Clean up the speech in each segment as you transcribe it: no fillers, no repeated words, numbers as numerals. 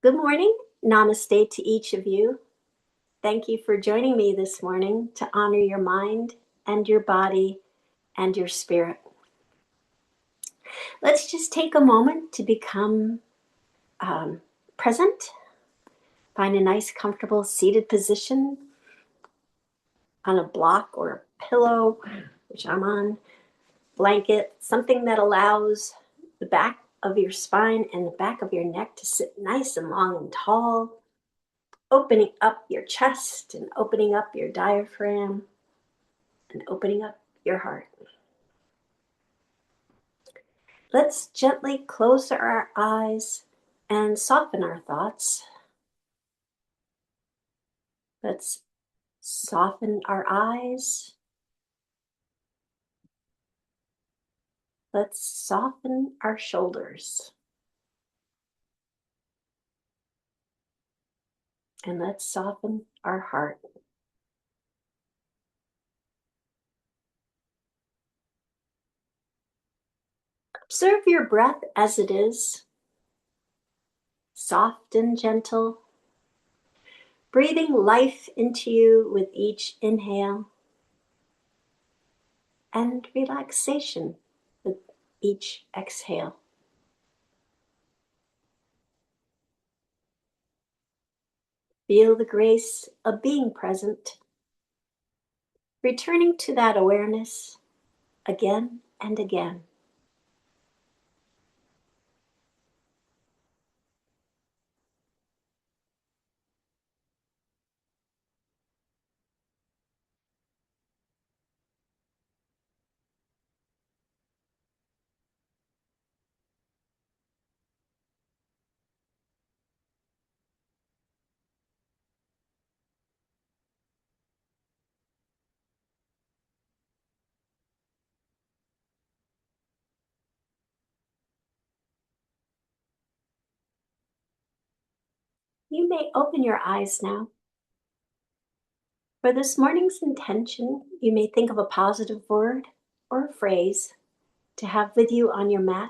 Good morning. Namaste to each of you. Thank you for joining me this morning to honor your mind and your body and your spirit. Let's just take a moment to become present. Find a nice, comfortable seated position on a block or a pillow, which I'm on, blanket, something that allows the back of your spine and the back of your neck to sit nice and long and tall, opening up your chest and opening up your diaphragm and opening up your heart. Let's gently close our eyes and soften our thoughts. Let's soften our eyes. Let's soften our shoulders. And let's soften our heart. Observe your breath as it is, soft and gentle, breathing life into you with each inhale and relaxation with each exhale. Feel the grace of being present, returning to that awareness again and again. You may open your eyes now. For this morning's intention, you may think of a positive word or a phrase to have with you on your mat,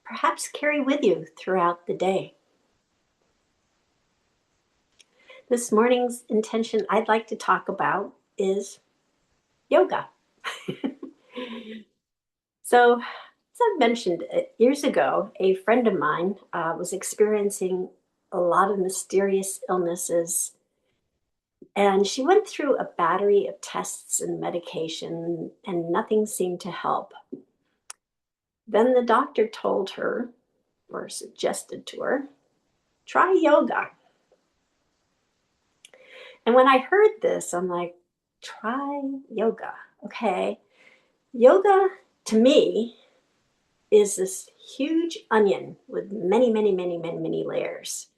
perhaps carry with you throughout the day. This morning's intention I'd like to talk about is yoga. So, as I mentioned years ago, a friend of mine was experiencing a lot of mysterious illnesses, and she went through a battery of tests and medication, and nothing seemed to help. Then the doctor told her, or suggested to her, try yoga. And when I heard this, I'm like, try yoga. Okay. Yoga to me is this huge onion with many, many, many, many, many layers.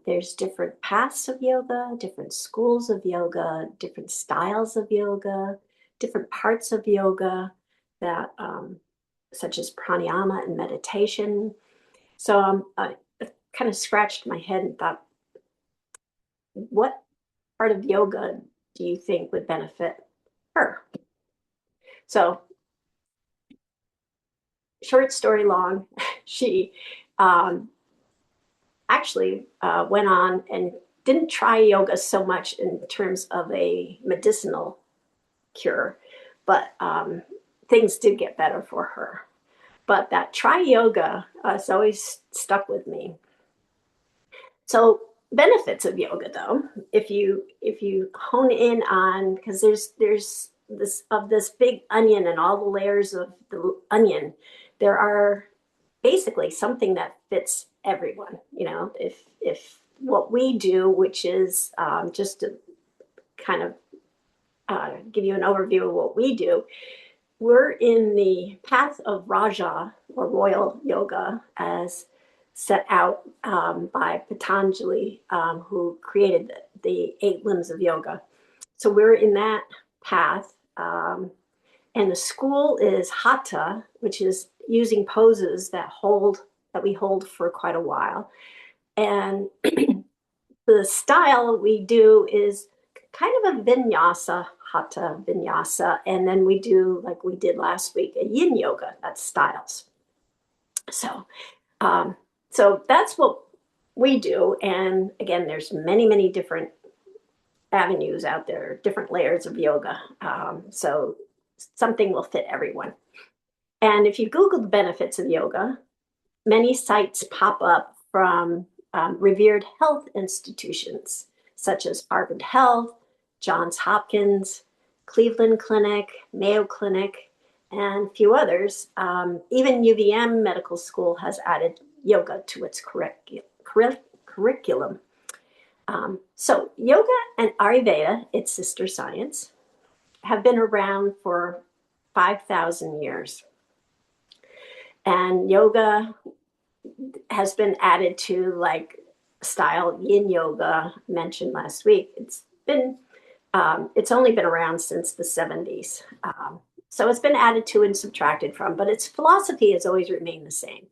There's different paths of yoga, different schools of yoga, different styles of yoga, different parts of yoga that, such as pranayama and meditation. So I kind of scratched my head and thought, what part of yoga do you think would benefit her? So, short story long, she actually went on and didn't try yoga so much in terms of a medicinal cure, but things did get better for her. But that try yoga has always stuck with me. So benefits of yoga, though, if you hone in on, because there's this big onion and all the layers of the onion, there are basically something that fits everyone. If what we do, which is just to kind of give you an overview of what we do, we're in the path of Raja or royal yoga as set out by Patanjali, who created the 8 limbs of yoga. So we're in that path. And the school is hatha, which is using poses that we hold for quite a while. And the style we do is kind of a vinyasa, hatha vinyasa, and then we do, like we did last week, a yin yoga. That's styles. So, so that's what we do. And again, there's many, many different avenues out there, different layers of yoga. So something will fit everyone. And if you Google the benefits of yoga, many sites pop up from revered health institutions such as Harvard Health, Johns Hopkins, Cleveland Clinic, Mayo Clinic, and a few others. Even UVM Medical School has added yoga to its curriculum. So, yoga and Ayurveda, its sister science, have been around for 5,000 years. And yoga has been added to like style yin yoga mentioned last week. It's only been around since the 70s. So it's been added to and subtracted from, but its philosophy has always remained the same.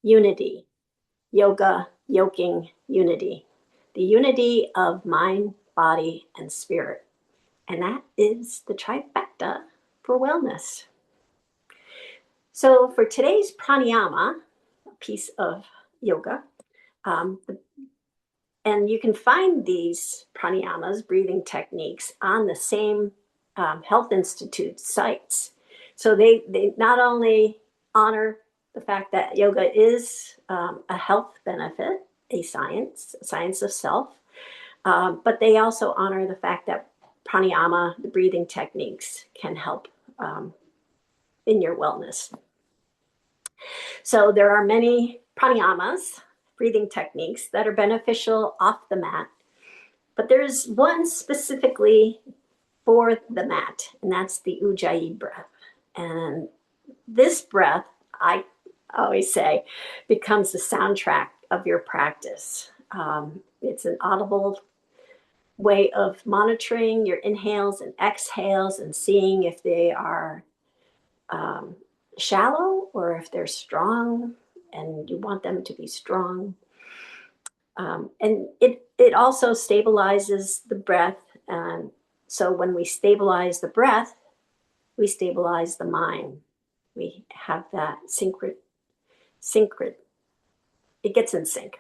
Unity, yoga, yoking, unity. The unity of mind, body, and spirit. And that is the trifecta for wellness. So for today's pranayama, a piece of yoga, um, and you can find these pranayamas, breathing techniques, on the same Health Institute sites. So they not only honor the fact that yoga is a health benefit, a science of self, but they also honor the fact that pranayama, the breathing techniques, can help in your wellness. So there are many pranayamas, breathing techniques, that are beneficial off the mat. But there's one specifically for the mat, and that's the Ujjayi breath. And this breath, I always say, becomes the soundtrack of your practice. It's an audible way of monitoring your inhales and exhales and seeing if they are um, shallow or if they're strong, and you want them to be strong. And it also stabilizes the breath. And so when we stabilize the breath, we stabilize the mind. We have that synchro. It gets in sync.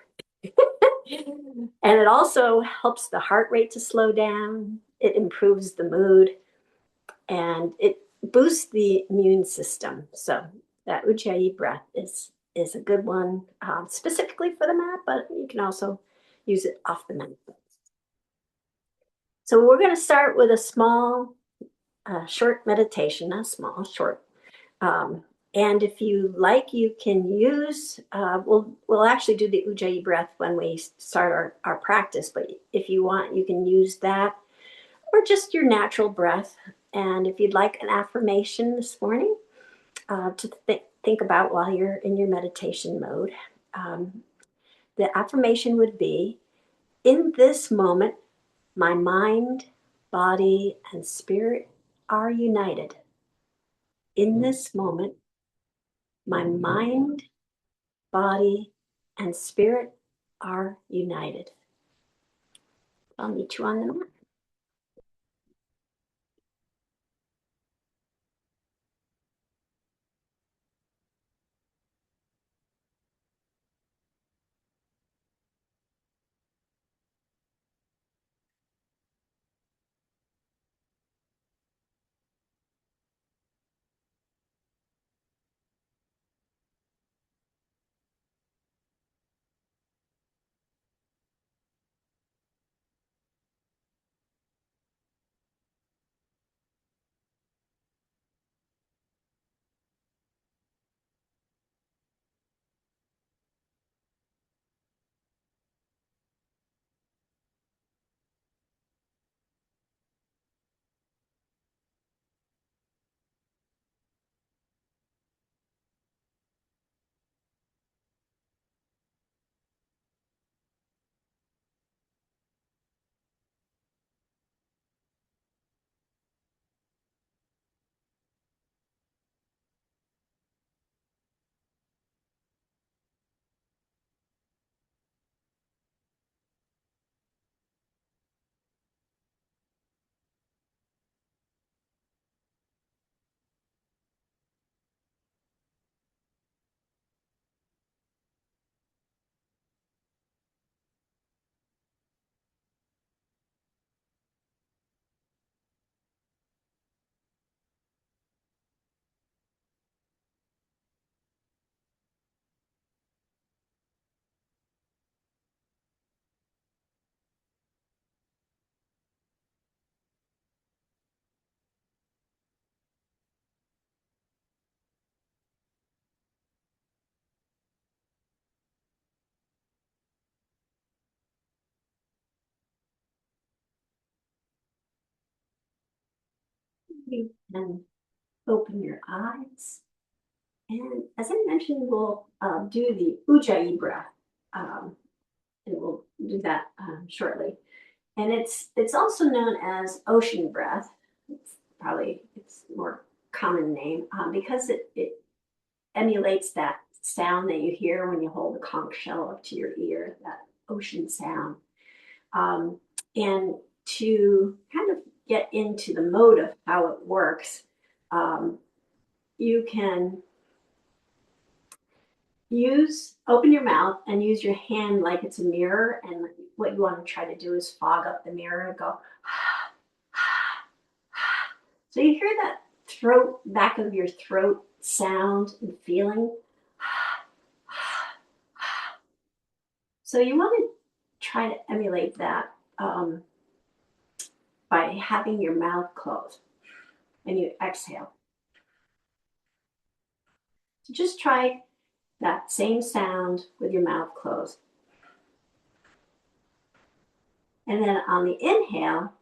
And it also helps the heart rate to slow down. It improves the mood and it boosts the immune system. So that Ujjayi breath is a good one, specifically for the mat, but you can also use it off the mat. So we're going to start with a small, short meditation, not small, short. Um, and if you like, you can use, we'll actually do the Ujjayi breath when we start our practice, but if you want, you can use that or just your natural breath. And if you'd like an affirmation this morning to think about while you're in your meditation mode, the affirmation would be, in this moment, my mind, body, and spirit are united. In this moment, my mind, body, and spirit are united. I'll meet you on the mat. You can open your eyes. And as I mentioned, we'll do the Ujjayi breath. Um, and we'll do that shortly. And it's also known as ocean breath. It's probably its more common name because it emulates that sound that you hear when you hold the conch shell up to your ear, that ocean sound. Um, and to kind of get into the mode of how it works, um, you can open your mouth and use your hand like it's a mirror. And what you want to try to do is fog up the mirror and go, so you hear that throat, back of your throat sound and feeling. So you want to try to emulate that by having your mouth closed and you exhale. So just try that same sound with your mouth closed. And then on the inhale,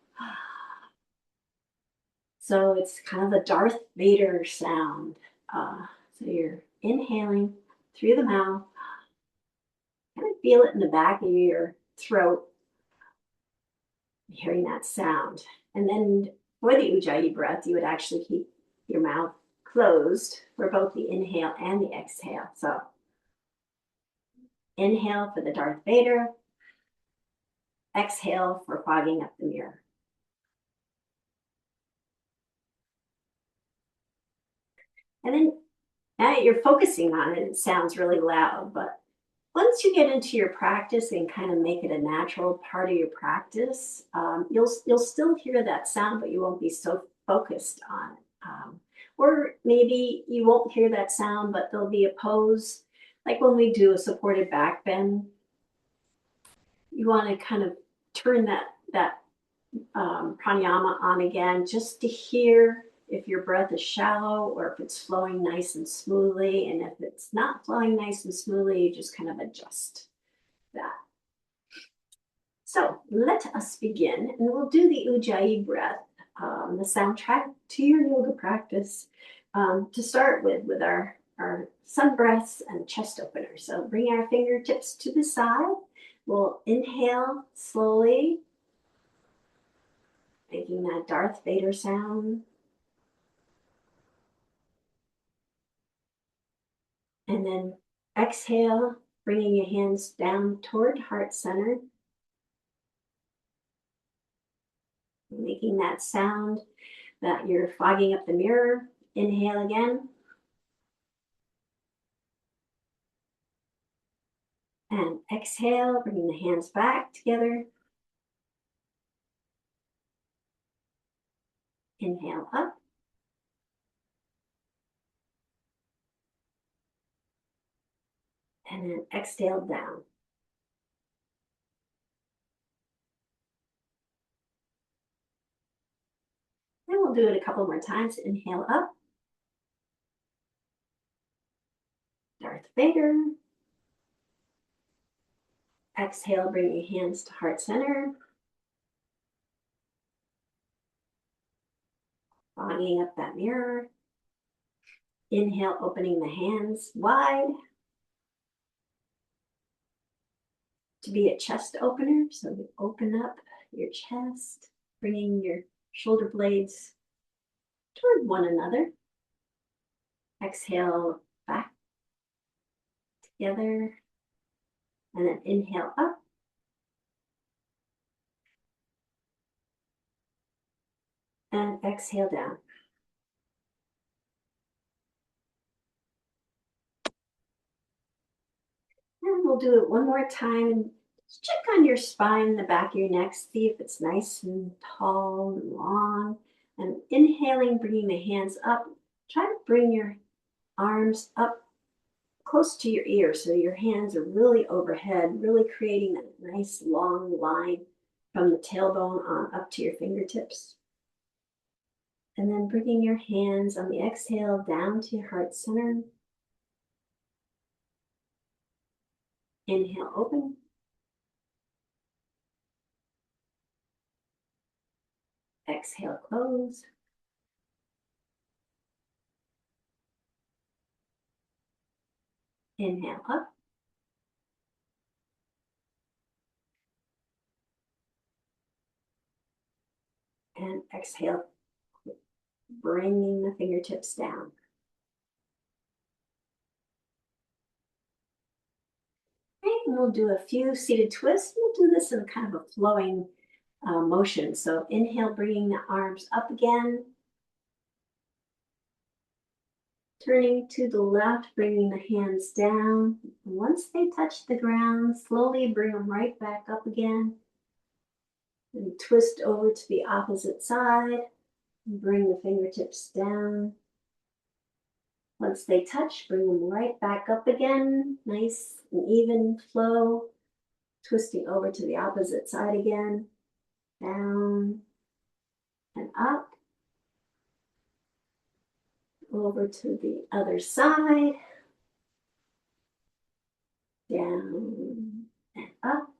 so it's kind of a Darth Vader sound. So you're inhaling through the mouth, kind of feel it in the back of your throat, hearing that sound. And then for the Ujjayi breath, you would actually keep your mouth closed for both the inhale and the exhale. So inhale for the Darth Vader, exhale for fogging up the mirror. And then now that you're focusing on it, it sounds really loud, but once you get into your practice and kind of make it a natural part of your practice, you'll still hear that sound, but you won't be so focused on it. Or maybe you won't hear that sound, but there'll be a pose, like when we do a supported back bend. You want to kind of turn that pranayama on again, just to hear if your breath is shallow or if it's flowing nice and smoothly. And if it's not flowing nice and smoothly, you just kind of adjust that. So let us begin, and we'll do the Ujjayi breath, the soundtrack to your yoga practice, to start with our sun breaths and chest openers. So bring our fingertips to the side. We'll inhale slowly, making that Darth Vader sound. And then exhale, bringing your hands down toward heart center, making that sound that you're fogging up the mirror. Inhale again. And exhale, bringing the hands back together. Inhale up. And then exhale down. And we'll do it a couple more times. Inhale up. Darth Vader. Exhale, bring your hands to heart center. Fogging up that mirror. Inhale, opening the hands wide to be a chest opener. So you open up your chest, bringing your shoulder blades toward one another. Exhale back together. And then inhale up. And exhale down. And we'll do it one more time. And check on your spine, the back of your neck, see if it's nice and tall and long. And inhaling, bringing the hands up. Try to bring your arms up close to your ear so your hands are really overhead, really creating that nice long line from the tailbone on up to your fingertips. And then bringing your hands on the exhale down to your heart center. Inhale, open. Exhale, close. Inhale up. And exhale, bringing the fingertips down. Okay, and we'll do a few seated twists. We'll do this in kind of a flowing motion. So inhale, bringing the arms up again. Turning to the left, bringing the hands down. Once they touch the ground, slowly bring them right back up again. And twist over to the opposite side. Bring the fingertips down. Once they touch, bring them right back up again. Nice and even flow. Twisting over to the opposite side again. Down and up. Over to the other side. Down and up.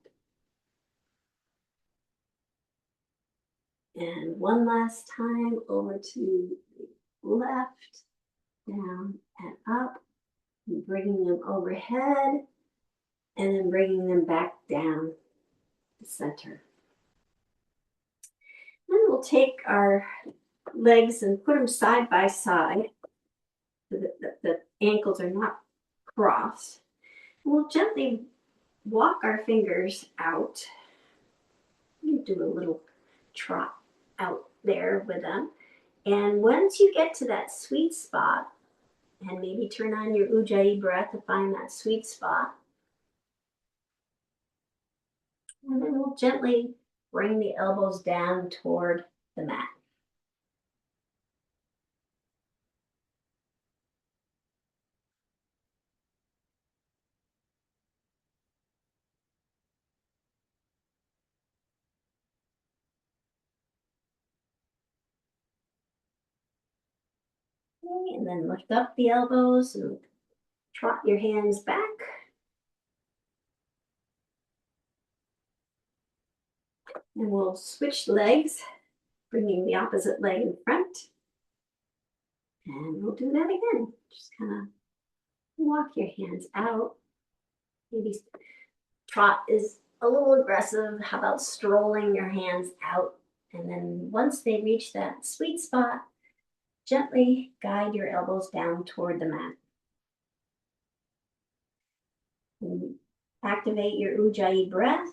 And one last time over to the left, down and up, and bringing them overhead, and then bringing them back down the center. Then we'll take our legs and put them side by side so that the ankles are not crossed. We'll gently walk our fingers out. You do a little trot out there with them. And once you get to that sweet spot, and maybe turn on your Ujjayi breath to find that sweet spot. And then we'll gently bring the elbows down toward the mat. Okay, and then lift up the elbows and trot your hands back. And we'll switch legs, bringing the opposite leg in front. And we'll do that again. Just kind of walk your hands out. Maybe trot is a little aggressive. How about strolling your hands out? And then once they reach that sweet spot, gently guide your elbows down toward the mat. And activate your Ujjayi breath.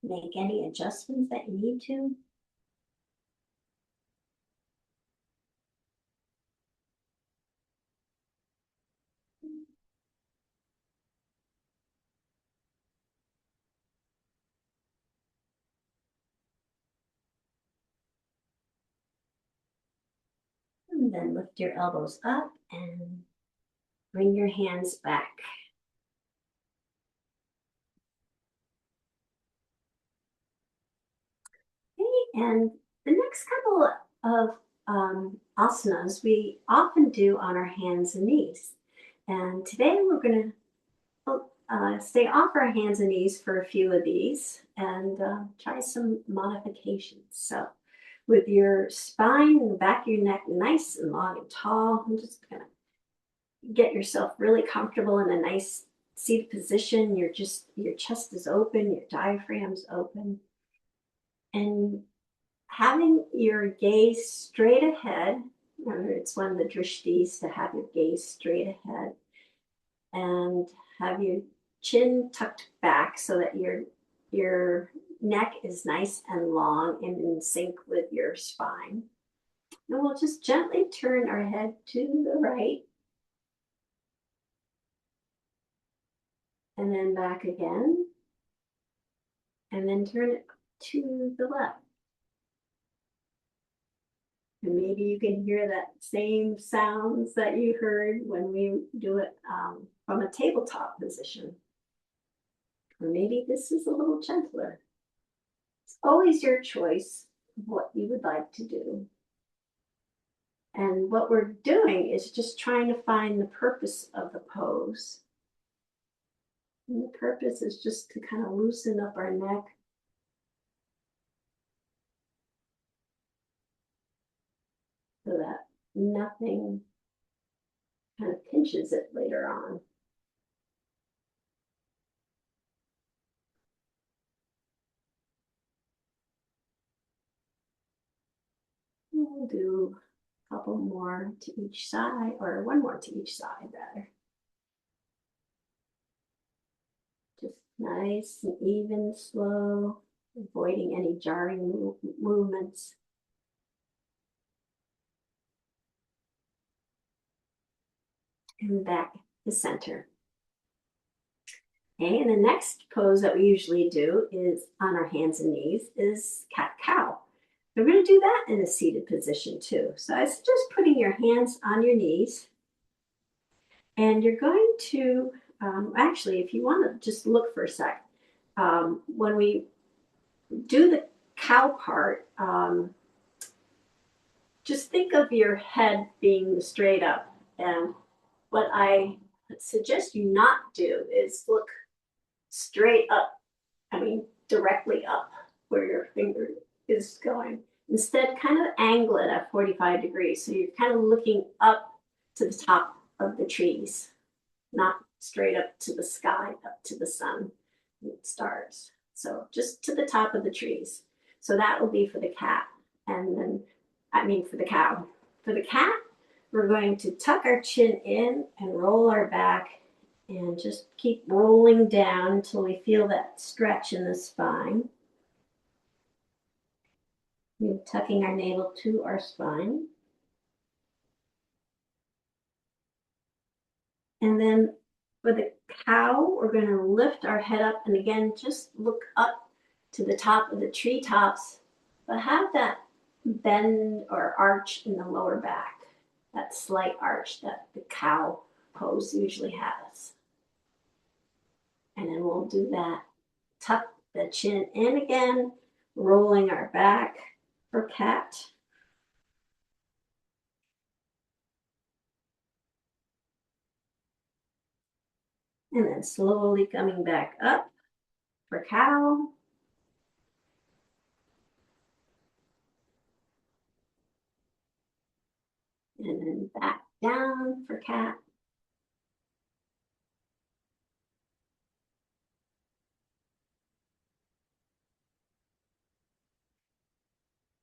Make any adjustments that you need to. And then lift your elbows up and bring your hands back. Okay, and the next couple of asanas we often do on our hands and knees. And today we're going to stay off our hands and knees for a few of these and try some modifications. So with your spine and the back of your neck nice and long and tall, I'm just going to get yourself really comfortable in a nice seated position. Your chest is open, your diaphragm's open. And having your gaze straight ahead, remember it's one of the drishtis to have your gaze straight ahead, and have your chin tucked back so that your neck is nice and long and in sync with your spine. And we'll just gently turn our head to the right and then back again, and then turn it to the left. And maybe you can hear that same sounds that you heard when we do it from a tabletop position. Or maybe this is a little gentler. It's always your choice of what you would like to do. And what we're doing is just trying to find the purpose of the pose. And the purpose is just to kind of loosen up our neck. so that nothing kind of pinches it later on. We'll do a couple more to each side, or one more to each side, rather. Just nice and even, slow, avoiding any jarring movements. And back to center. Okay, and the next pose that we usually do is on our hands and knees is cat-cow. We're going to do that in a seated position too. So I suggest putting your hands on your knees, and you're going to, actually, if you want to just look for a sec, when we do the cow part, just think of your head being straight up. And what I suggest you not do is look straight up, I mean, directly up where your finger is going. Instead, kind of angle it at 45 degrees. So you're kind of looking up to the top of the trees, not straight up to the sky, up to the sun and stars. So just to the top of the trees. So that will be for the cat. And then, I mean, for the cow. For the cat, we're going to tuck our chin in and roll our back and just keep rolling down until we feel that stretch in the spine. We're tucking our navel to our spine. And then for the cow, we're going to lift our head up and again, just look up to the top of the treetops, but have that bend or arch in the lower back, that slight arch that the cow pose usually has. And then we'll do that. Tuck the chin in again, rolling our back for cat. And then slowly coming back up for cow. And then back down for cat.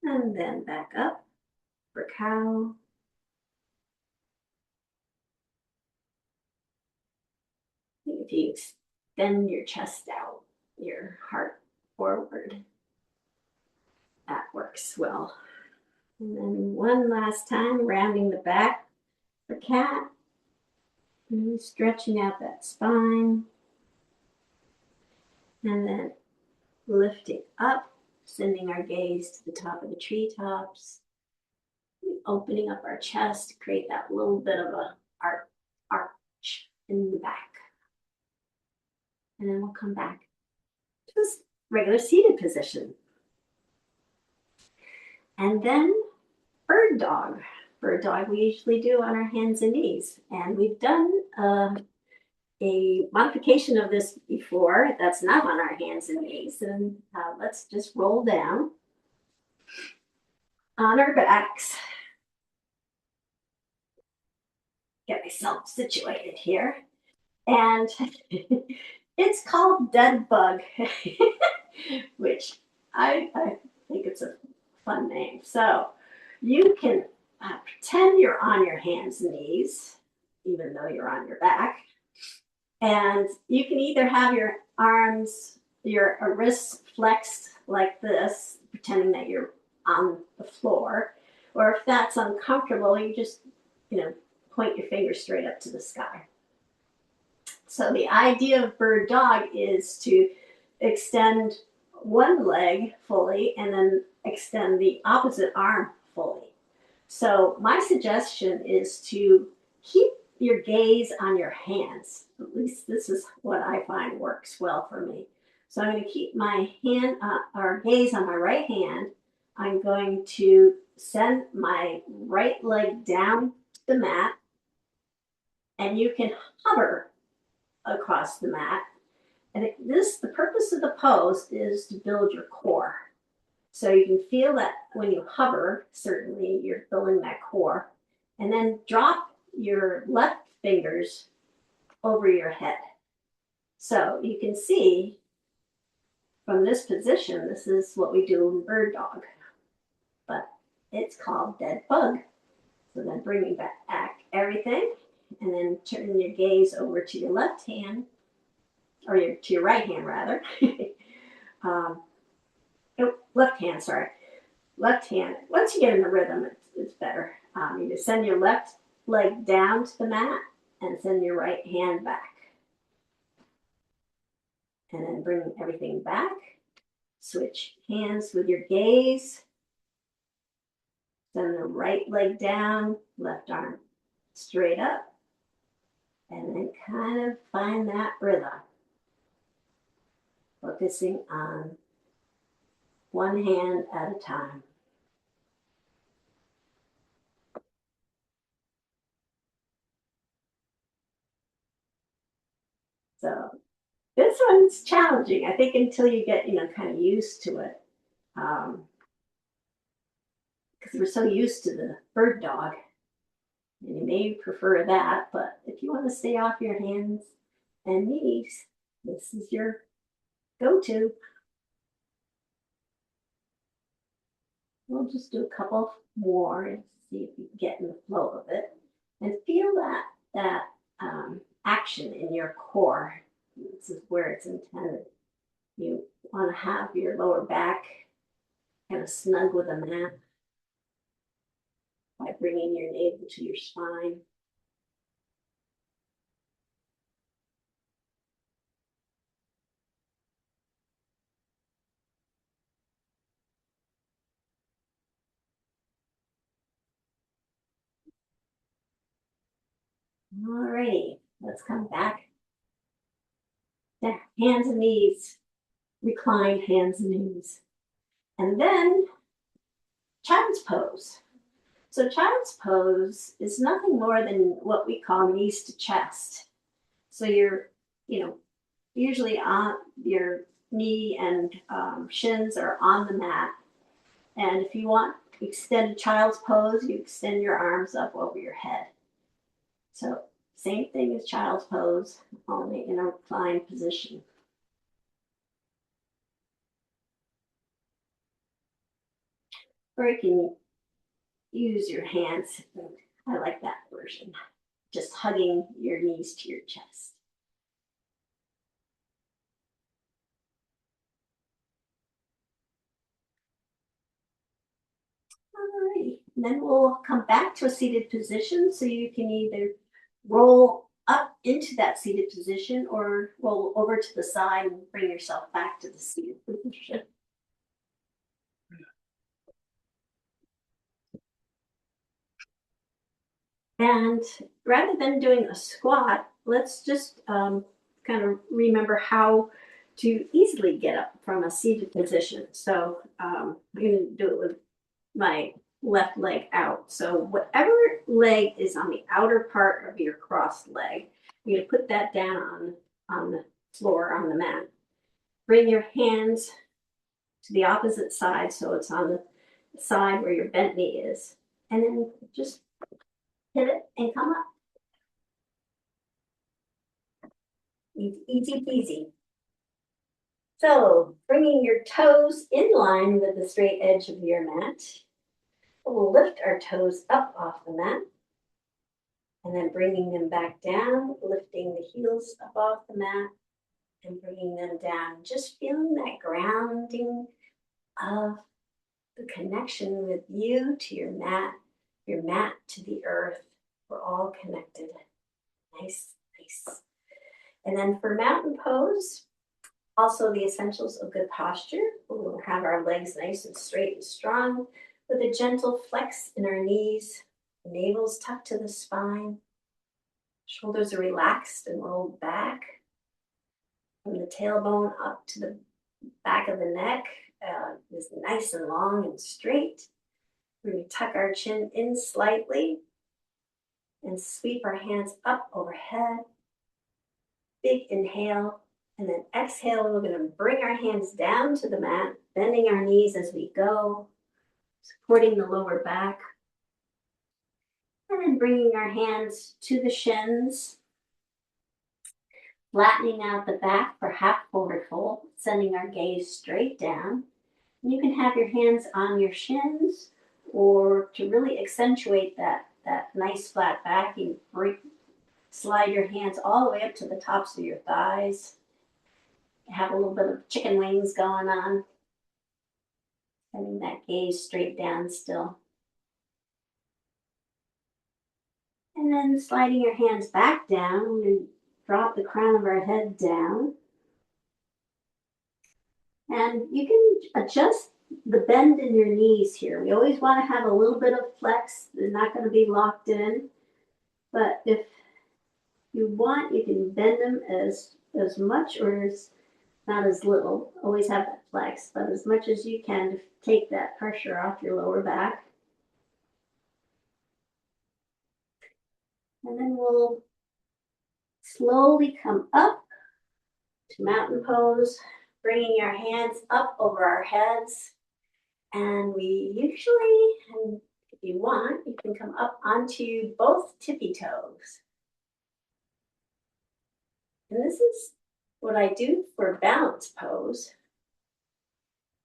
And then back up for cow. If you extend your chest out, your heart forward, that works well. And then one last time, rounding the back for cat. And stretching out that spine. And then lifting up, sending our gaze to the top of the treetops. Opening up our chest to create that little bit of a arch in the back. And then we'll come back to this regular seated position. And then bird dog. Bird dog we usually do on our hands and knees. And we've done a modification of this before that's not on our hands and knees. And let's just roll down on our backs. Get myself situated here. And it's called dead bug, which I think it's a fun name. So you can pretend you're on your hands and knees, even though you're on your back. And you can either have your arms, your wrists flexed like this, pretending that you're on the floor. Or if that's uncomfortable, you just, point your fingers straight up to the sky. So the idea of bird dog is to extend one leg fully and then extend the opposite arm fully. So my suggestion is to keep your gaze on your hands. At least this is what I find works well for me. So I'm going to keep my hand or gaze on my right hand. I'm going to send my right leg down to the mat, and you can hover across the mat. And the purpose of the pose is to build your core. So you can feel that when you hover, certainly you're filling that core. And then drop your left fingers over your head. So you can see from this position, this is what we do in bird dog, but it's called dead bug. So then bringing back everything, and then turn your gaze over to your left hand, or to your right hand rather. um, Left hand, sorry. Left hand. Once you get in the rhythm, it's better. You just send your left leg down to the mat and send your right hand back. And then bring everything back. Switch hands with your gaze. Send the right leg down, left arm straight up. And then kind of find that rhythm. Focusing on one hand at a time. So this one's challenging, I think, until you get, kind of used to it. Because we're so used to the bird dog. And you may prefer that, but if you want to stay off your hands and knees, this is your go-to. We'll just do a couple more and see if you get in the flow of it. And feel that action in your core. This is where it's intended. You want to have your lower back kind of snug with a mat by bringing your navel to your spine. Alrighty, let's come back. Hands and knees, reclined hands and knees. And then child's pose. So child's pose is nothing more than what we call knees to chest. So you're, usually on your knee and shins are on the mat. And if you want to extend a child's pose, you extend your arms up over your head. So same thing as child's pose, only in a reclined position. Or you can use your hands. I like that version. Just hugging your knees to your chest. Alrighty, and then we'll come back to a seated position, so you can either roll up into that seated position or roll over to the side and bring yourself back to the seated position. And rather than doing a squat, let's just kind of remember how to easily get up from a seated position. So I'm going to do it with my left leg out. So whatever leg is on the outer part of your crossed leg, you're going to put that down on the floor, on the mat. Bring your hands to the opposite side, so it's on the side where your bent knee is. And then just hit it and come up. Easy peasy. So bringing your toes in line with the straight edge of your mat. We'll lift our toes up off the mat. And then bringing them back down, lifting the heels up off the mat and bringing them down. Just feeling that grounding of the connection with you to your mat to the earth. We're all connected. Nice, nice. And then for mountain pose, also the essentials of good posture. We'll have our legs nice and straight and strong with a gentle flex in our knees, navel's tucked to the spine, shoulders are relaxed and rolled back from the tailbone up to the back of the neck is nice and long and straight. We're going to tuck our chin in slightly and sweep our hands up overhead. Big inhale And then exhale, we're going to bring our hands down to the mat, bending our knees as we go, supporting the lower back. And then bringing our hands to the shins, flattening out the back for half forward fold, sending our gaze straight down. And you can have your hands on your shins, or to really accentuate that nice flat back, you slide your hands all the way up to the tops of your thighs. Have a little bit of chicken wings going on. Sending that gaze straight down still. And then sliding your hands back down and drop the crown of our head down. And you can adjust the bend in your knees here. We always want to have a little bit of flex. They're not going to be locked in. But if you want, you can bend them as much or as not as little. Always have that flex, but as much as you can to take that pressure off your lower back. And then we'll slowly come up to mountain pose, bringing our hands up over our heads. And we usually, and if you want, you can come up onto both tippy toes. And this is what I do for balance pose.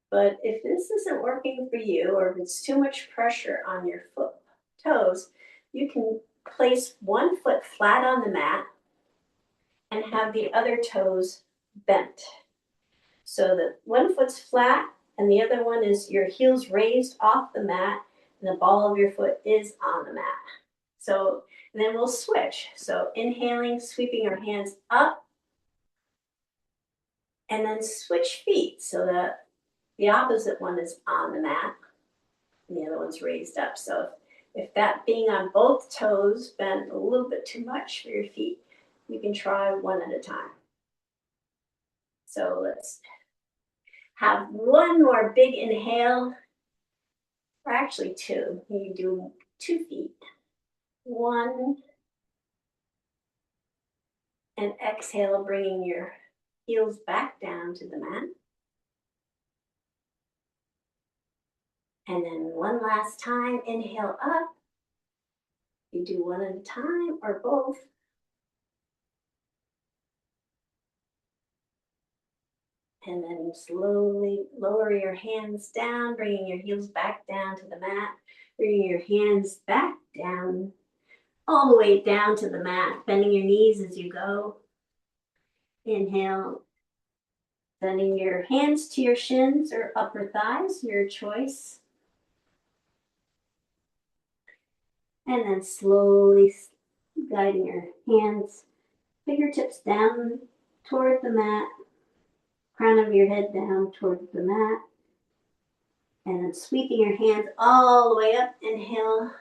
But if this isn't working for you, or if it's too much pressure on your toes, you can place one foot flat on the mat and have the other toes bent. So that one foot's flat and the other one is your heels raised off the mat and the ball of your foot is on the mat. So then we'll switch. So inhaling, sweeping our hands up, and then switch feet so that the opposite one is on the mat and the other one's raised up. So if that being on both toes bent a little bit too much for your feet, you can try one at a time. So let's have one more big inhale, or actually two. You do 2 feet. 1, and exhale, bringing your heels back down to the mat. And then one last time, inhale up. You do one at a time or both. And then slowly lower your hands down, bringing your heels back down to the mat, bringing your hands back down, all the way down to the mat, bending your knees as you go. Inhale, sending your hands to your shins or upper thighs, your choice. And then slowly guiding your hands, fingertips down toward the mat, crown of your head down toward the mat. And then sweeping your hands all the way up. Inhale,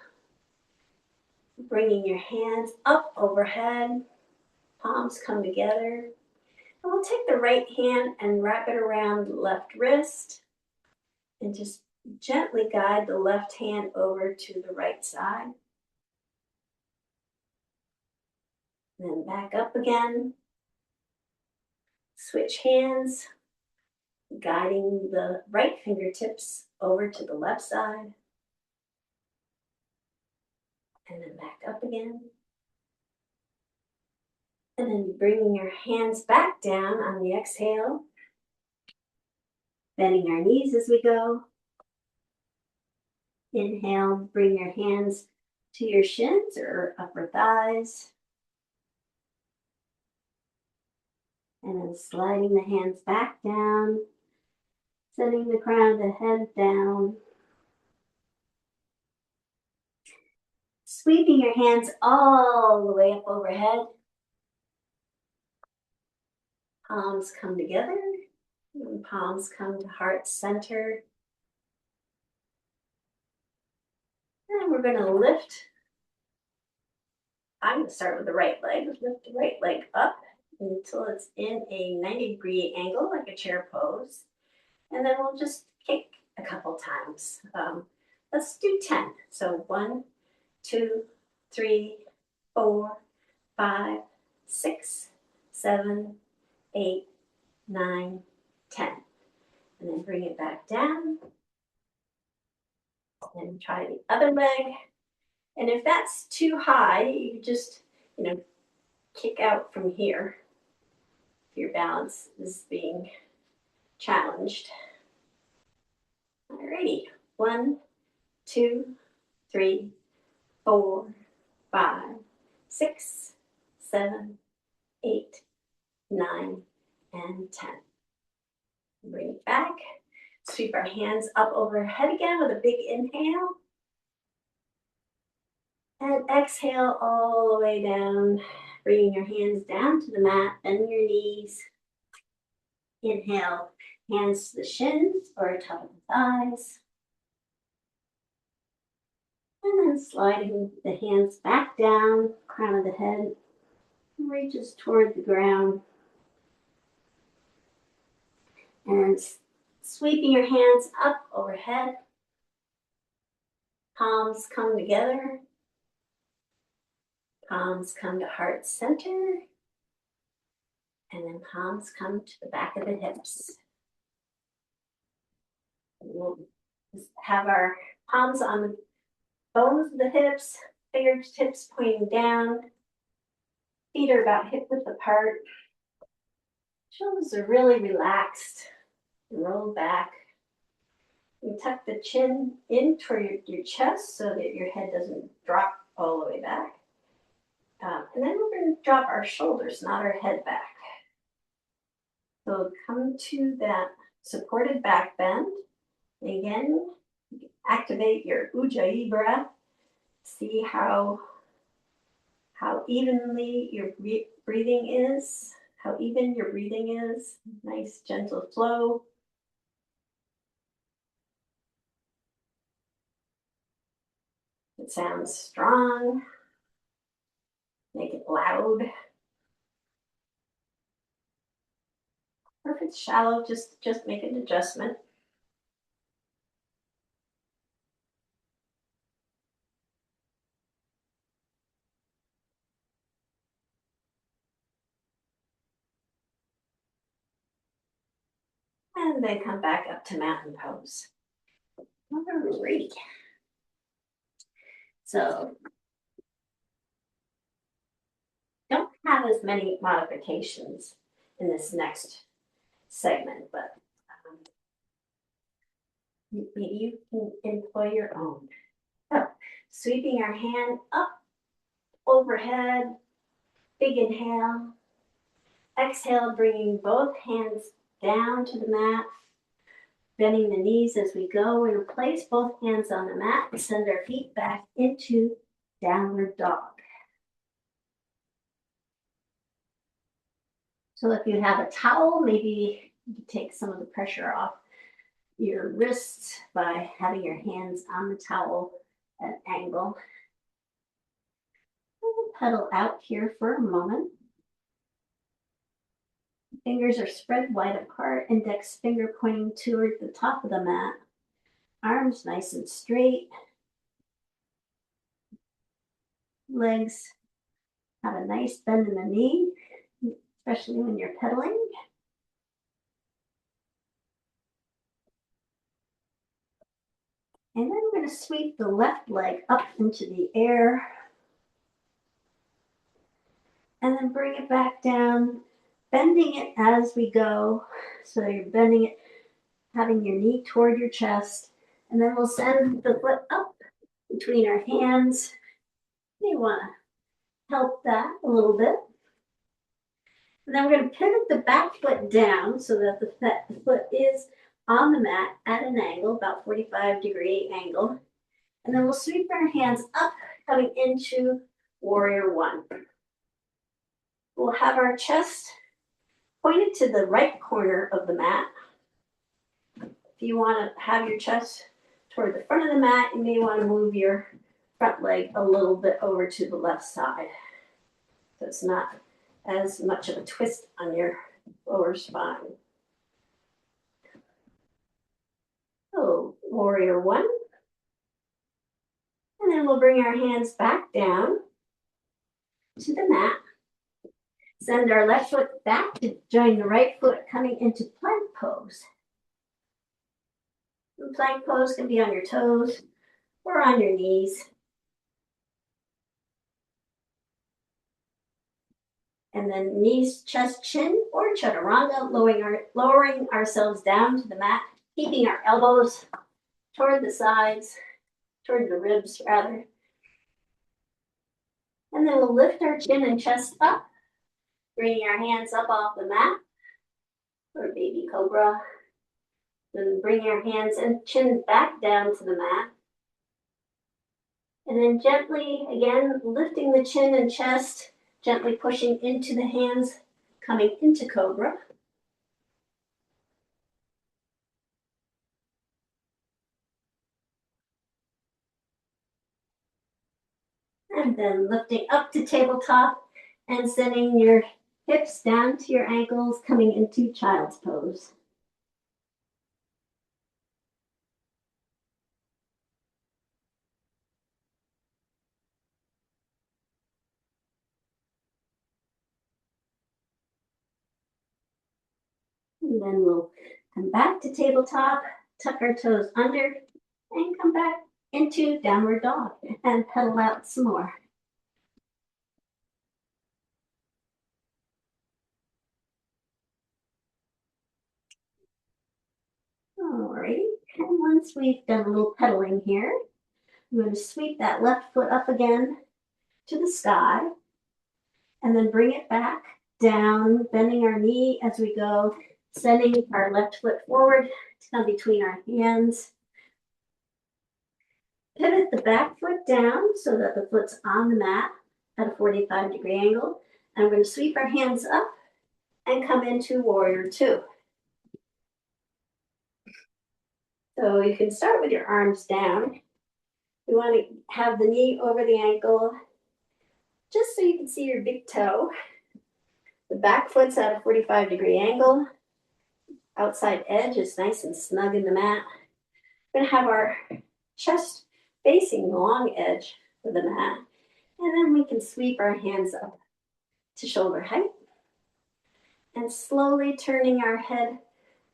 bringing your hands up overhead, palms come together. And we'll take the right hand and wrap it around the left wrist and just gently guide the left hand over to the right side. And then back up again. Switch hands, guiding the right fingertips over to the left side. And then back up again. And then bringing your hands back down on the exhale. Bending our knees as we go. Inhale, bring your hands to your shins or upper thighs. And then sliding the hands back down, sending the crown of the head down. Sweeping your hands all the way up overhead. Palms come together, and palms come to heart center. And we're going to lift. I'm going to start with the right leg. Lift the right leg up until it's in a 90-degree angle, like a chair pose. And then we'll just kick a couple times. Let's do 10. So 1, 2, 3, 4, 5, 6, 7, 8, 9, 10. And then bring it back down. And try the other leg. And if that's too high, you just, kick out from here if your balance is being challenged. Alrighty. 1, 2, 3, 4, 5, 6, 7, 8, 9, and 10. Bring it back. Sweep our hands up overhead again with a big inhale. And exhale all the way down, bringing your hands down to the mat, bend your knees. Inhale, hands to the shins or top of the thighs. And then sliding the hands back down, crown of the head reaches toward the ground. And sweeping your hands up overhead. Palms come together. Palms come to heart center. And then palms come to the back of the hips. We'll have our palms on the bones of the hips, fingertips pointing down. Feet are about hip width apart. Shoulders are really relaxed and roll back. You tuck the chin in toward your chest so that your head doesn't drop all the way back. And then we're going to drop our shoulders, not our head back. So come to that supported back bend. And again, activate your Ujjayi breath. See how evenly your breathing is, how even your breathing is. Nice gentle flow. It sounds strong. Make it loud. Or if it's shallow, just make an adjustment. And then come back up to mountain pose. Alrighty. So don't have as many modifications in this next segment, but maybe you can employ your own. So, sweeping our hand up overhead, big inhale. Exhale, bringing both hands down to the mat, bending the knees as we go. We're going to place both hands on the mat and send our feet back into downward dog. So if you have a towel, maybe you can take some of the pressure off your wrists by having your hands on the towel at an angle. We'll pedal out here for a moment. Fingers are spread wide apart, index finger pointing toward the top of the mat. Arms nice and straight. Legs have a nice bend in the knee, especially when you're pedaling. And then we're going to sweep the left leg up into the air. And then bring it back down, bending it as we go. So you're bending it, having your knee toward your chest. And then we'll send the foot up between our hands. You want to help that a little bit. And then we're going to pivot the back foot down so that the foot is on the mat at an angle, about 45-degree angle. And then we'll sweep our hands up, coming into warrior one. We'll have our chest pointed to the right corner of the mat. If you want to have your chest toward the front of the mat, you may want to move your front leg a little bit over to the left side. So it's not as much of a twist on your lower spine. So warrior one. And then we'll bring our hands back down to the mat. Send our left foot back to join the right foot coming into plank pose. And plank pose can be on your toes or on your knees. And then knees, chest, chin, or chaturanga, lowering ourselves down to the mat, keeping our elbows toward the sides, toward the ribs rather. And then we'll lift our chin and chest up, bringing our hands up off the mat, or baby cobra. Then bring your hands and chin back down to the mat. And then gently, again, lifting the chin and chest, gently pushing into the hands, coming into cobra. And then lifting up to tabletop and sending your hips down to your ankles, coming into child's pose. And then we'll come back to tabletop, tuck our toes under, and come back into downward dog and pedal out some more. Alrighty, and once we've done a little pedaling here, I'm going to sweep that left foot up again to the sky, and then bring it back down, bending our knee as we go, sending our left foot forward to come between our hands. Pivot the back foot down so that the foot's on the mat at a 45-degree angle. And we're going to sweep our hands up and come into warrior two. So you can start with your arms down. You want to have the knee over the ankle, just so you can see your big toe. The back foot's at a 45-degree angle. Outside edge is nice and snug in the mat. We're going to have our chest facing the long edge of the mat. And then we can sweep our hands up to shoulder height. And slowly turning our head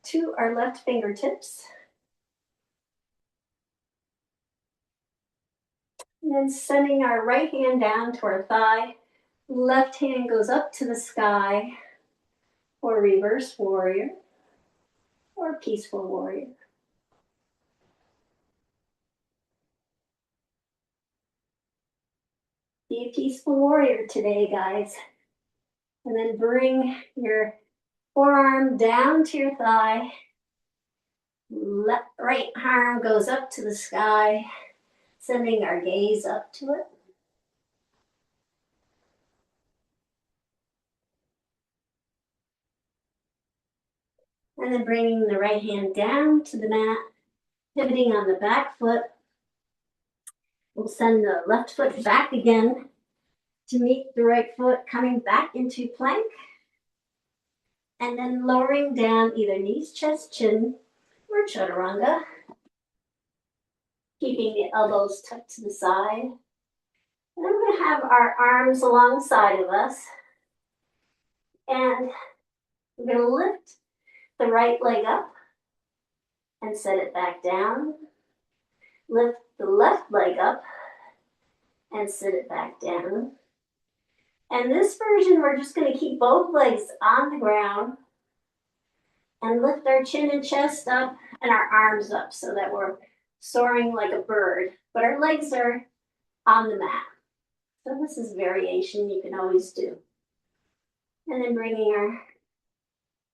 to our left fingertips. And then sending our right hand down to our thigh. Left hand goes up to the sky for reverse warrior or peaceful warrior. Be a peaceful warrior today, guys. And then bring your forearm down to your thigh. Left, right arm goes up to the sky, sending our gaze up to it. And then bringing the right hand down to the mat, pivoting on the back foot. We'll send the left foot back again to meet the right foot, coming back into plank. And then lowering down either knees, chest, chin, or chaturanga. Keeping the elbows tucked to the side. And then we're going to have our arms alongside of us. And we're going to lift the right leg up and set it back down. Lift the left leg up and sit it back down. And this version, we're just going to keep both legs on the ground and lift our chin and chest up and our arms up so that we're soaring like a bird, but our legs are on the mat. So this is variation you can always do. And then bringing our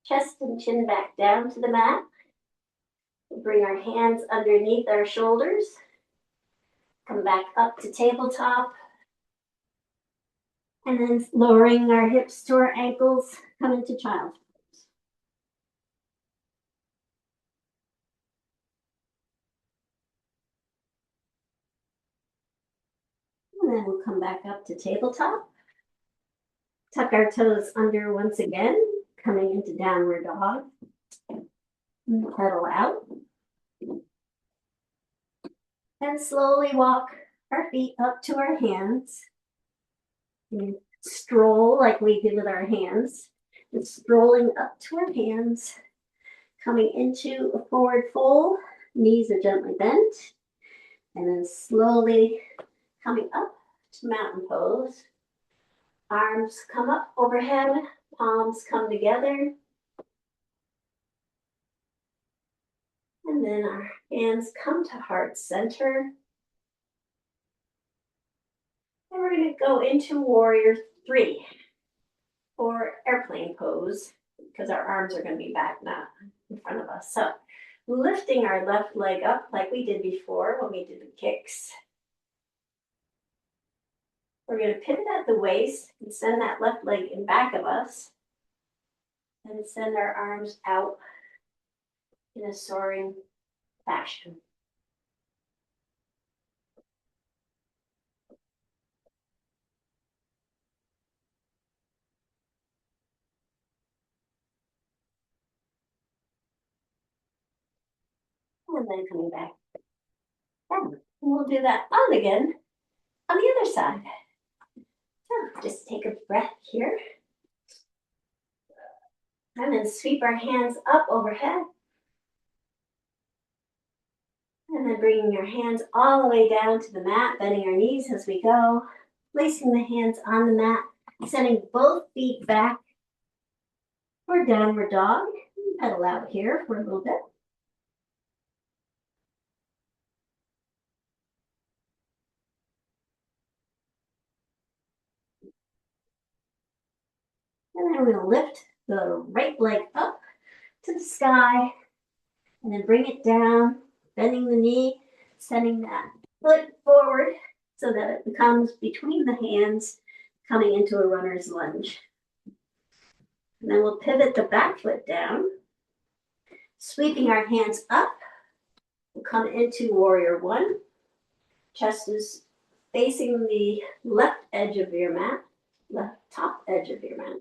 chest and chin back down to the mat. We'll bring our hands underneath our shoulders. Come back up to tabletop. And then lowering our hips to our ankles, come into child's pose. And then we'll come back up to tabletop. Tuck our toes under once again, coming into downward dog. And pedal out. And slowly walk our feet up to our hands. And stroll like we did with our hands. And strolling up to our hands, coming into a forward fold, knees are gently bent, and then slowly coming up to mountain pose. Arms come up overhead, palms come together, and then our hands come to heart center. And we're going to go into warrior 3 or airplane pose because our arms are going to be back now in front of us. So lifting our left leg up like we did before when we did the kicks. We're going to pivot at the waist and send that left leg in back of us and send our arms out in a soaring fashion. And then coming back down. And we'll do that on again on the other side. So just take a breath here. And then sweep our hands up overhead. And then bringing your hands all the way down to the mat, bending our knees as we go. Placing the hands on the mat, sending both feet back for downward dog. Pedal out here for a little bit. And then we're going to lift the right leg up to the sky and then bring it down, bending the knee, sending that foot forward so that it becomes between the hands, coming into a runner's lunge. And then we'll pivot the back foot down, sweeping our hands up. We'll come into warrior 1. Chest is facing the left edge of your mat, left top edge of your mat.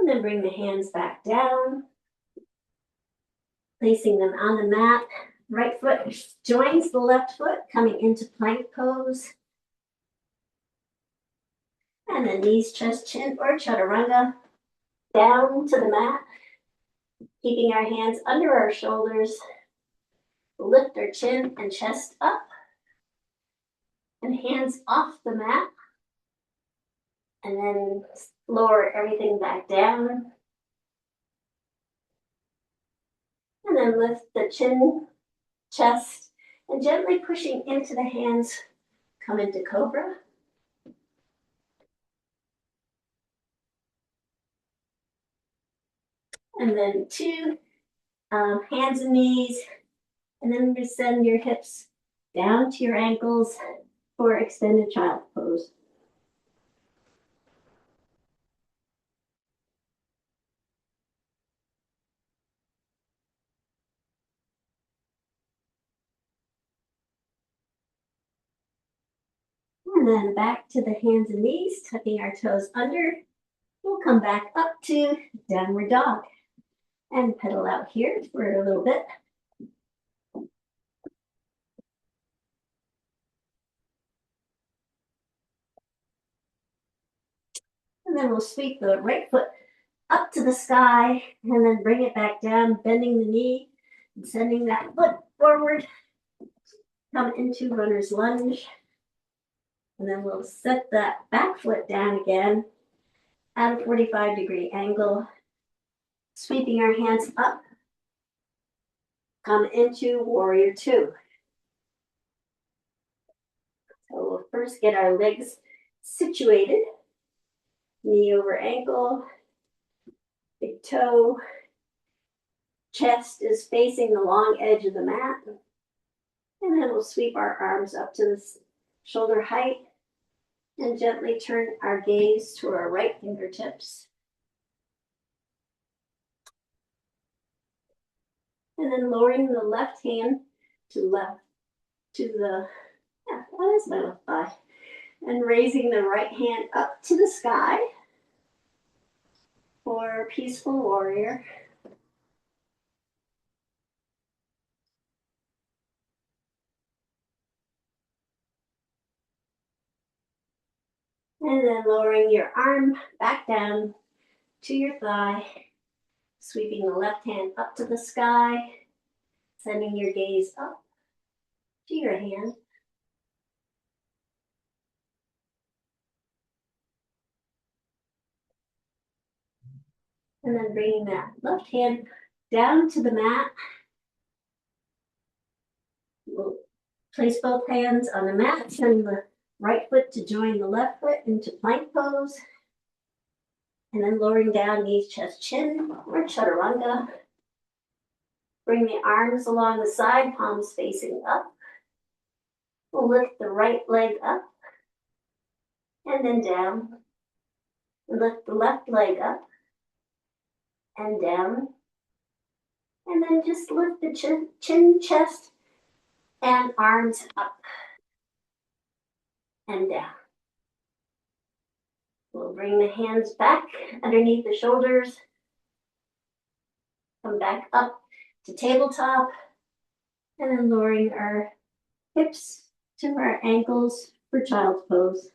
And then bring the hands back down, placing them on the mat. Right foot joins the left foot, coming into plank pose. And then knees, chest, chin, or chaturanga down to the mat, keeping our hands under our shoulders. Lift our chin and chest up, and hands off the mat. And then lower everything back down. And then lift the chin, chest, and gently pushing into the hands, come into cobra. And then 2 hands and knees, and then just send your hips down to your ankles for extended child pose. And then back to the hands and knees, tucking our toes under. We'll come back up to downward dog and pedal out here for a little bit. And then we'll sweep the right foot up to the sky and then bring it back down, bending the knee and sending that foot forward. Come into runner's lunge. And then we'll set that back foot down again at a 45-degree angle, sweeping our hands up. Come into warrior 2. So we'll first get our legs situated. Knee over ankle, big toe. Chest is facing the long edge of the mat. And then we'll sweep our arms up to the shoulder height and gently turn our gaze to our right fingertips. And then lowering the left hand to the, that is my left thigh. And raising the right hand up to the sky for peaceful warrior. And then lowering your arm back down to your thigh, sweeping the left hand up to the sky, sending your gaze up to your hand. And then bringing that left hand down to the mat. We'll place both hands on the mat, send the right foot to join the left foot into plank pose. And then lowering down, knees, chest, chin, or chaturanga. Bring the arms along the side, palms facing up. We'll lift the right leg up and then down. And lift the left leg up and down. And then just lift the chin, chest, and arms up and down. We'll bring the hands back underneath the shoulders. Come back up to tabletop. And then lowering our hips to our ankles for child's pose.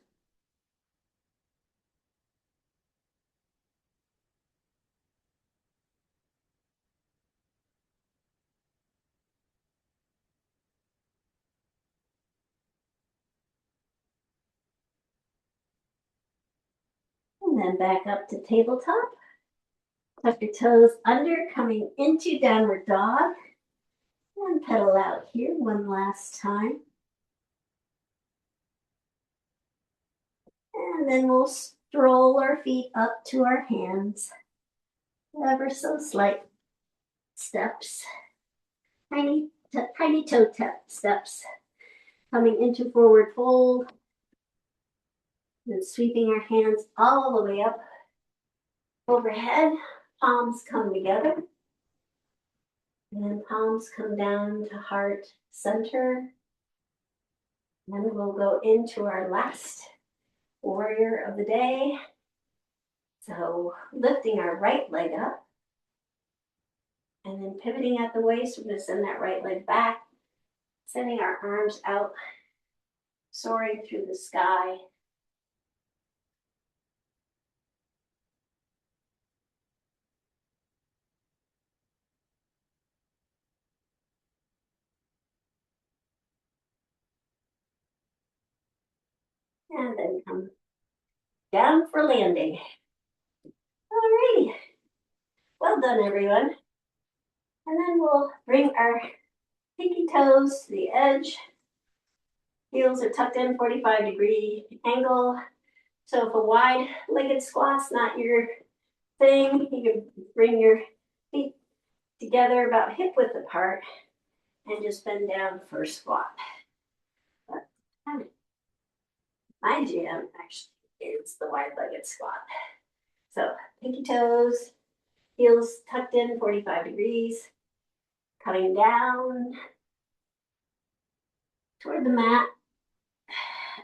And then back up to tabletop. Tuck your toes under, coming into downward dog. And pedal out here one last time. And then we'll stroll our feet up to our hands. Ever so slight steps. Tiny toe steps. Coming into forward fold. And sweeping our hands all the way up overhead. Palms come together. And then palms come down to heart center. And then we'll go into our last warrior of the day. So lifting our right leg up. And then pivoting at the waist, we're going to send that right leg back. Sending our arms out, soaring through the sky. And then come down for landing. Alrighty. Well done, everyone. And then we'll bring our pinky toes to the edge. Heels are tucked in, 45-degree angle. So if a wide-legged squat's not your thing, you can bring your feet together about hip width apart and just bend down for a squat. But my jam actually is the wide-legged squat. So pinky toes, heels tucked in, 45 degrees, coming down toward the mat.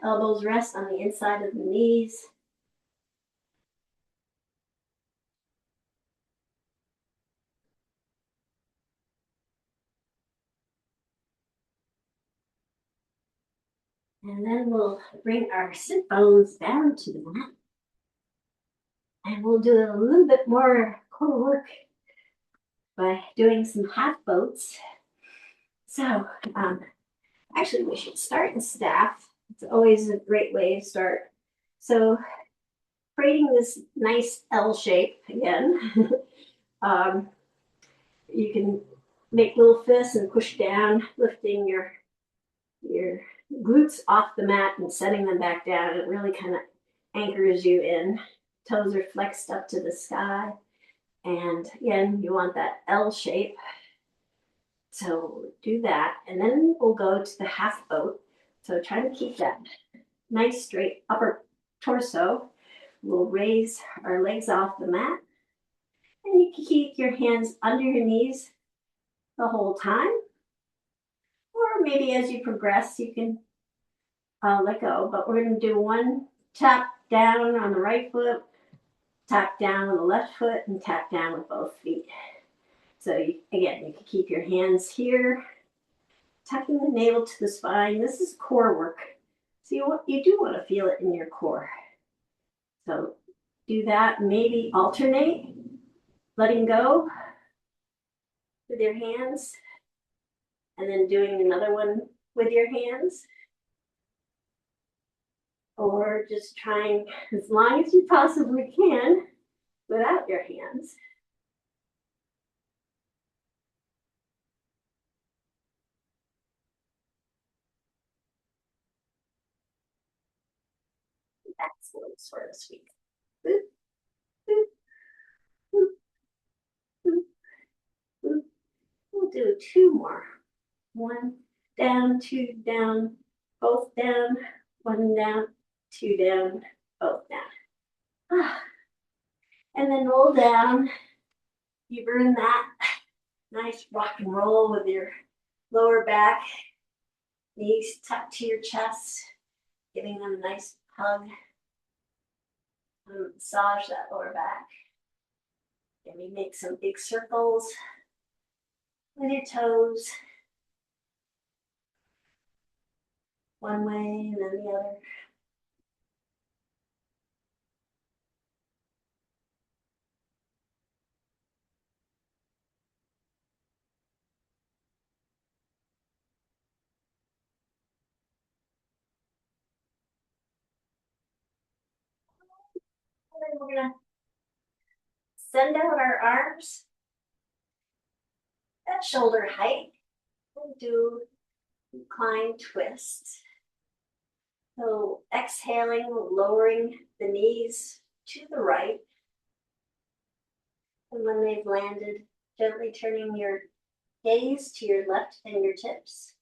Elbows rest on the inside of the knees. And then we'll bring our sit bones down to the mat. And we'll do a little bit more core work by doing some half boats. So actually we should start in staff. It's always a great way to start. So creating this nice L shape again. You can make little fists and push down, lifting your glutes off the mat and setting them back down. It really kind of anchors you in. Toes are flexed up to the sky. And again, you want that L shape. So do that. And then we'll go to the half boat. So try to keep that nice straight upper torso. We'll raise our legs off the mat. And you can keep your hands under your knees the whole time. Or maybe as you progress, you can let go. But we're going to do one tap down on the right foot, tap down on the left foot, and tap down with both feet. So again, you can keep your hands here, tucking the navel to the spine. This is core work. So you do want to feel it in your core. So do that, maybe alternate, letting go with your hands, and then doing another one with your hands. Or just trying as long as you possibly can without your hands. That's a little sort of sweet. Boop, boop, boop, boop, boop. We'll do two more. One down, two down, both down, one down, two down, both down. And then roll down. You earn that nice rock and roll with your lower back, knees tucked to your chest, giving them a nice hug. Massage that lower back. Maybe make some big circles with your toes. One way and then the other. And then we're gonna send out our arms at shoulder height and do incline twist. So exhaling, lowering the knees to the right. And when they've landed, gently turning your gaze to your left fingertips.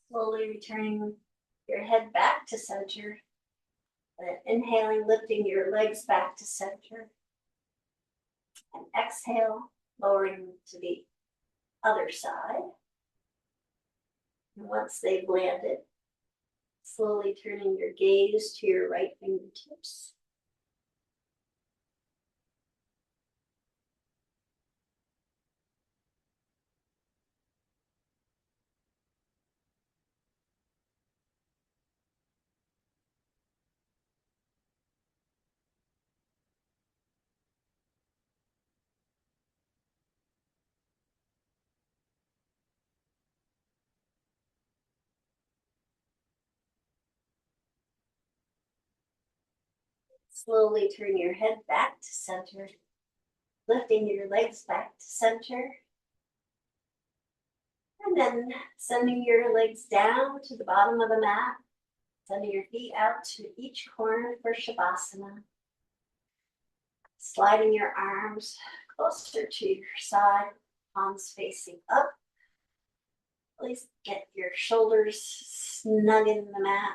Slowly returning your head back to center. And inhaling, lifting your legs back to center. And exhale, lowering to the other side. And once they've landed, slowly turning your gaze to your right fingertips. Slowly turn your head back to center, lifting your legs back to center. And then sending your legs down to the bottom of the mat, sending your feet out to each corner for Shavasana. Sliding your arms closer to your side, palms facing up. Please get your shoulders snug in the mat.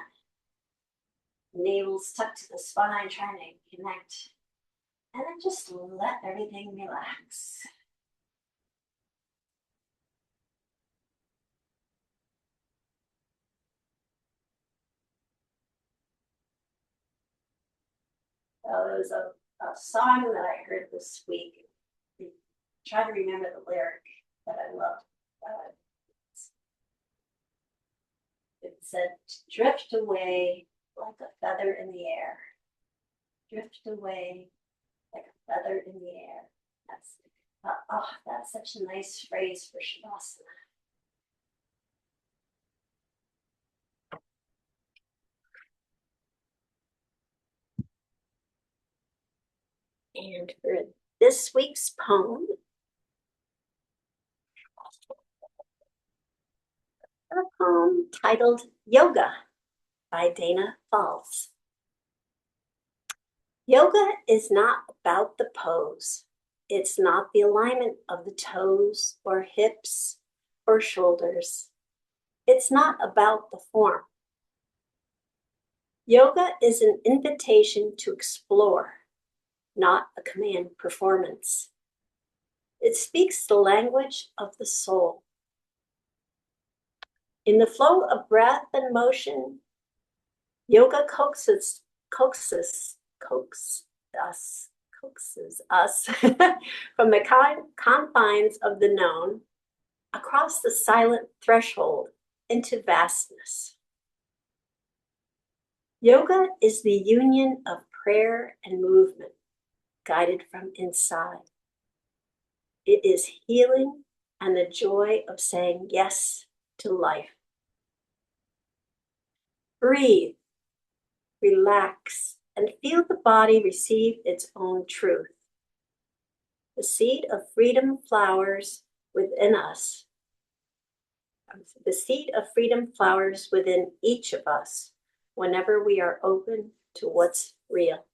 Navel's tucked to the spine, trying to connect. And then just let everything relax. So there was a song that I heard this week. I try to remember the lyric that I loved. It said, drift away like a feather in the air. Drift away like a feather in the air. That's such a nice phrase for Shavasana. And for this week's poem, a poem titled Yoga by Danna Faulds. Yoga is not about the pose. It's not the alignment of the toes or hips or shoulders. It's not about the form. Yoga is an invitation to explore, not a command performance. It speaks the language of the soul. In the flow of breath and motion, yoga coaxes us from the confines of the known across the silent threshold into vastness. Yoga is the union of prayer and movement, guided from inside. It is healing and the joy of saying yes to life. Breathe, relax, and feel the body receive its own truth. The seed of freedom flowers within us. The seed of freedom flowers within each of us whenever we are open to what's real.